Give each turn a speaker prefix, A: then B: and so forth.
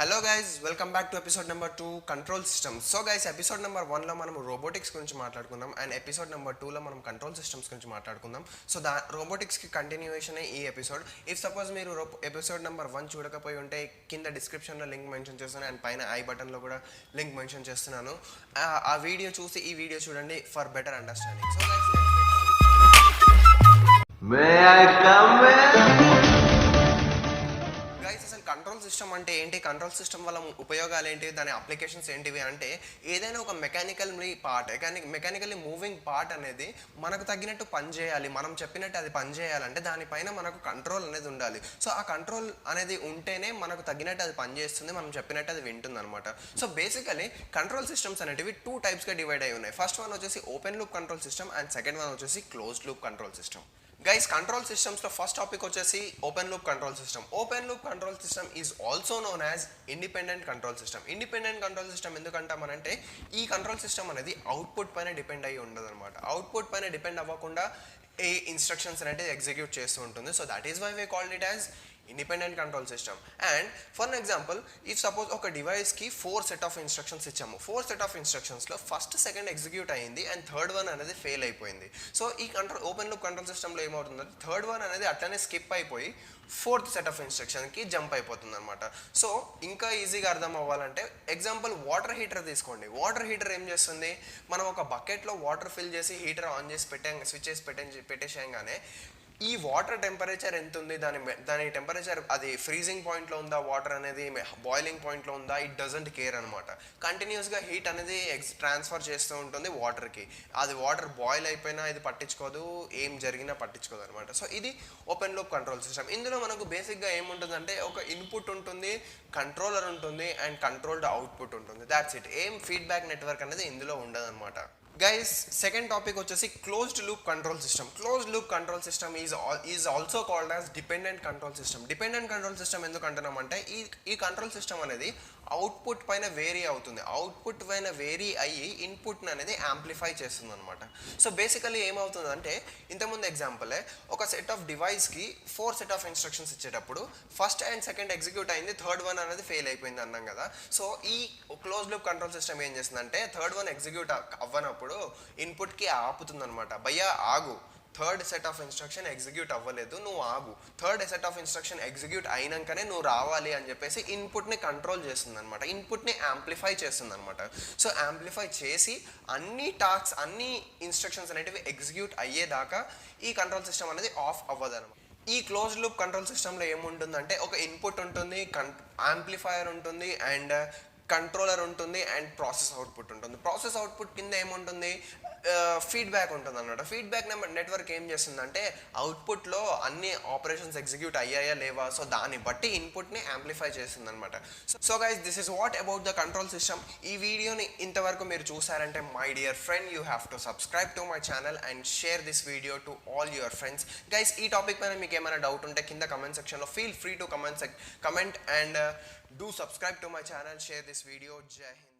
A: Hello guys, welcome back to episode number 2 control systems. So guys, episode number 1లో మనం robotics గురించి మాట్లాడుకుందాం and episode number 2లో మనం కంట్రోల్ సిస్టమ్స్ గురించి మాట్లాడుకుందాం. సో రోబోటిక్స్కి కంటిన్యూయేషన్ ఈ ఎపిసోడ్. ఇఫ్ సపోజ్ మీరు ఎపిసోడ్ నెంబర్ 1 చూడకపోయి ఉంటే కింద డిస్క్రిప్షన్లో లింక్ మెన్షన్ చేస్తున్నాను అండ్ పైన ఐ బటన్లో కూడా లింక్ మెన్షన్ చేస్తున్నాను. ఆ వీడియో చూసి ఈ వీడియో చూడండి for better understanding. So guys, అసలు కంట్రోల్ సిస్టమ్ అంటే ఏంటి, కంట్రోల్ సిస్టమ్ వల్ల ఉపయోగాలు ఏంటి, దాని అప్లికేషన్స్ ఏంటివి అంటే ఏదైనా ఒక మెకానికల్లీ మూవింగ్ పార్ట్ అనేది మనకు తగ్గినట్టు పనిచేయాలి, మనం చెప్పినట్టు అది పనిచేయాలంటే దానిపైన మనకు కంట్రోల్ అనేది ఉండాలి. సో ఆ కంట్రోల్ అనేది ఉంటేనే మనకు తగ్గినట్టు అది పనిచేస్తుంది, మనం చెప్పినట్టు అది వింటుంది అనమాట. సో బేసికలీ కంట్రోల్ సిస్టమ్స్ అనేటివి 2 టైప్స్గా డివైడ్ అయి ఉన్నాయి. ఫస్ట్ వన్ వచ్చేసి open loop control system and second one వచ్చేసి closed loop control system. Guys, control సిస్టమ్స్లో ఫస్ట్ టాపిక్ వచ్చేసి open loop control system. Open loop control system is also known as independent control system. Independent control system ఎందుకంటామనంటే ఈ control system అనేది output పైన depend అయ్యి ఉండదు అనమాట. అవుట్పుట్ పైన డిపెండ్ అవ్వకుండా ఏ ఇన్స్ట్రక్షన్స్ అనేది ఎగ్జిక్యూట్ చేస్తూ ఉంటుంది. So that is why we called it as independent control system. And for example, if suppose ఒక డివైస్కి 4 సెట్ ఆఫ్ ఇన్స్ట్రక్షన్స్ ఇచ్చాము. 4 సెట్ ఆఫ్ ఇన్స్ట్రక్షన్స్లో ఫస్ట్ సెకండ్ ఎగ్జిక్యూట్ అయ్యింది అండ్ థర్డ్ వన్ అనేది ఫెయిల్ అయిపోయింది. సో ఈ ఓపెన్ లూప్ కంట్రోల్ సిస్టంలో ఏమవుతుందంటే థర్డ్ వన్ అనేది అట్లనే స్కిప్ అయిపోయి 4th సెట్ ఆఫ్ ఇన్స్ట్రక్షన్కి జంప్ అయిపోతుంది అనమాట. సో ఇంకా ఈజీగా అర్థం అవ్వాలంటే ఎగ్జాంపుల్ వాటర్ హీటర్ తీసుకోండి. వాటర్ హీటర్ ఏం చేస్తుంది, మనం ఒక బకెట్లో వాటర్ ఫిల్ చేసి హీటర్ ఆన్ చేసి స్విచ్ చేసి పెట్టేసేయంగానే ఈ వాటర్ టెంపరేచర్ ఎంత ఉంది, దాని టెంపరేచర్ అది ఫ్రీజింగ్ పాయింట్లో ఉందా, వాటర్ అనేది బాయిలింగ్ పాయింట్లో ఉందా, ఇట్ డజంట్ కేర్ అనమాట. కంటిన్యూస్గా హీట్ అనేది ట్రాన్స్ఫర్ చేస్తూ ఉంటుంది వాటర్కి. అది వాటర్ బాయిల్ అయిపోయినా ఇది పట్టించుకోదు, ఏం జరిగినా పట్టించుకోదు అనమాట. సో ఇది ఓపెన్ లూప్ కంట్రోల్ సిస్టమ్. ఇందులో మనకు బేసిక్గా ఏముంటుందంటే ఒక ఇన్పుట్ ఉంటుంది, కంట్రోలర్ ఉంటుంది అండ్ కంట్రోల్డ్ అవుట్పుట్ ఉంటుంది. That's it. ఏం ఫీడ్బ్యాక్ నెట్వర్క్ అనేది ఇందులో ఉండదు అనమాట. గైస్, సెకండ్ టాపిక్ వచ్చేసి closed loop control system. Closed loop control system is also called as dependent control system. Dependent control system ఎందుకు అంటున్నామంటే ఈ కంట్రోల్ సిస్టమ్ అనేది అవుట్పుట్ పైన వేరీ అవుతుంది. అవుట్పుట్ పైన వేరీ అయ్యి ఇన్పుట్ని అనేది యాంప్లిఫై చేస్తుంది అనమాట. సో బేసికలీ ఏమవుతుందంటే ఇంతకుముందు ఎగ్జాంపులే ఒక సెట్ ఆఫ్ డివైస్కి 4 సెట్ ఆఫ్ ఇన్స్ట్రక్షన్స్ ఇచ్చేటప్పుడు ఫస్ట్ అండ్ సెకండ్ ఎగ్జిక్యూట్ అయింది, థర్డ్ వన్ అనేది ఫెయిల్ అయిపోయింది అన్నాం కదా. సో ఈ క్లోజ్ లూప్ కంట్రోల్ సిస్టమ్ ఏం చేస్తుందంటే థర్డ్ వన్ ఎగ్జిక్యూట్ అవ్వనప్పుడు ఇన్పుట్కి ఆపుతుంది అనమాట. భయ్యా ఆగు, third set of instruction execute అవ్వలేదు, నువ్వు ఆగు, third set of instruction execute అయినాకనే నువ్వు రావాలి అని చెప్పేసి ఇన్పుట్ని కంట్రోల్ చేస్తుంది అనమాట. ఇన్పుట్ని యాంప్లిఫై చేస్తుంది అనమాట. సో యాంప్లిఫై చేసి అన్ని టాస్క్స్, అన్ని ఇన్స్ట్రక్షన్స్ అనేటివి ఎగ్జిక్యూట్ అయ్యేదాకా ఈ కంట్రోల్ సిస్టమ్ అనేది ఆఫ్ అవ్వదు అనమాట. ఈ క్లోజ్ లూప్ కంట్రోల్ సిస్టంలో ఏముంటుందంటే ఒక ఇన్పుట్ ఉంటుంది, యాంప్లిఫైయర్ ఉంటుంది అండ్ కంట్రోలర్ ఉంటుంది అండ్ ప్రాసెస్ అవుట్పుట్ ఉంటుంది. ప్రాసెస్ అవుట్పుట్ కింద ఏముంటుంది, ఫీడ్బ్యాక్ ఉంటుంది అన్నమాట. ఫీడ్బ్యాక్ నెట్వర్క్ ఏం చేస్తుందంటే అవుట్పుట్లో అన్ని ఆపరేషన్స్ ఎగ్జిక్యూట్ అయ్యాయా లేవా, సో దాన్ని బట్టి ఇన్పుట్ని యాంప్లిఫై చేస్తుంది అనమాట. So guys, this is what about the control system. ఈ వీడియోని ఇంతవరకు మీరు చూసారంటే my dear friend, you have to subscribe to my channel and share this video to all your friends. Guys, ఈ టాపిక్ పైన మీకు ఏమైనా డౌట్ ఉంటే కింద కమెంట్ సెక్షన్లో feel free to comment and do subscribe to my channel, share this video. Jai Hind.